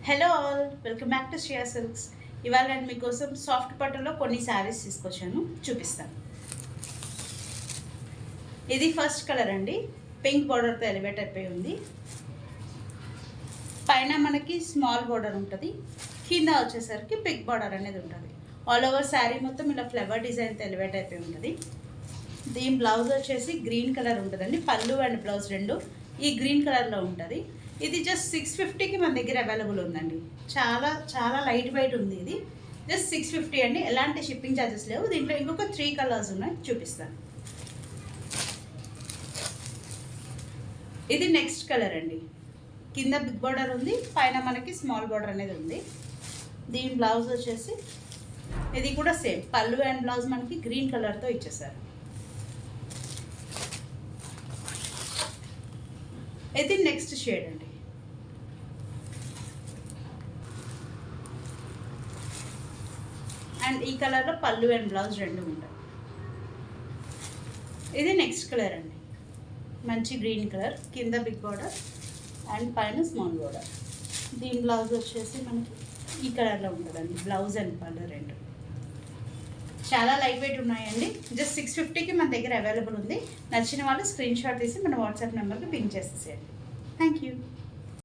Hello all, welcome back to Shreya silks. ఇవాళ నేను మీకోసం సాఫ్ట్ పట్టులో కొన్ని శారీస్ తీసుకొచ్చాను, చూపిస్తాను. ఇది ఫస్ట్ కలర్ అండి, పింక్ బార్డర్తో ఎలివేట్ అయిపోయి ఉంది. పైన మనకి స్మాల్ బార్డర్ ఉంటుంది, కింద వచ్చేసరికి పింక్ బార్డర్ అనేది ఉంటుంది. ఆల్ ఓవర్ శారీ మొత్తం ఇలా ఫ్లవర్ డిజైన్తో ఎలివేట్ అయిపోయి ఉంటుంది. దీని బ్లౌజ్ వచ్చేసి గ్రీన్ కలర్ ఉంటుందండి. పళ్ళు అండ్ బ్లౌజ్ రెండు ఈ గ్రీన్ కలర్లో ఉంటుంది. ఇది జస్ట్ 650కి మన దగ్గర అవైలబుల్ ఉందండి. చాలా చాలా లైట్ వెయిట్ ఉంది. ఇది జస్ట్ 650 అండి. ఎలాంటి షిప్పింగ్ ఛార్జెస్ లేవు. దీంట్లో ఇంకొక 3 కలర్స్ ఉన్నాయి, చూపిస్తాను. ఇది నెక్స్ట్ కలర్ అండి. కింద బిగ్ బార్డర్ ఉంది, పైన మనకి స్మాల్ బార్డర్ అనేది ఉంది. దీని బ్లౌజ్ వచ్చేసి ఇది కూడా సేమ్ పళ్ళు అండ్ బ్లౌజ్ మనకి గ్రీన్ కలర్తో ఇచ్చేసారు. ఇది నెక్స్ట్ షేడ్ అండి. అండ్ ఈ కలర్లో పళ్ళు అండ్ బ్లౌజ్ రెండు ఉంటాయి. ఇది నెక్స్ట్ కలర్ అండి, మంచి గ్రీన్ కలర్, కింద బిగ్ బార్డర్ అండ్ పైన స్మాల్ బార్డర్. దీని బ్లౌజ్ వచ్చేసి మనకి ఈ కలర్లో ఉంటుందండి. బ్లౌజ్ అండ్ పళ్ళు రెండు చాలా లైట్ వెయిట్ ఉన్నాయండి. జస్ట్ 650కి మన దగ్గర అవైలబుల్ ఉంది. నచ్చిన వాళ్ళు స్క్రీన్ షాట్ తీసి మన వాట్సాప్ నెంబర్కి పింక్ చేసేసేయండి. Thank you.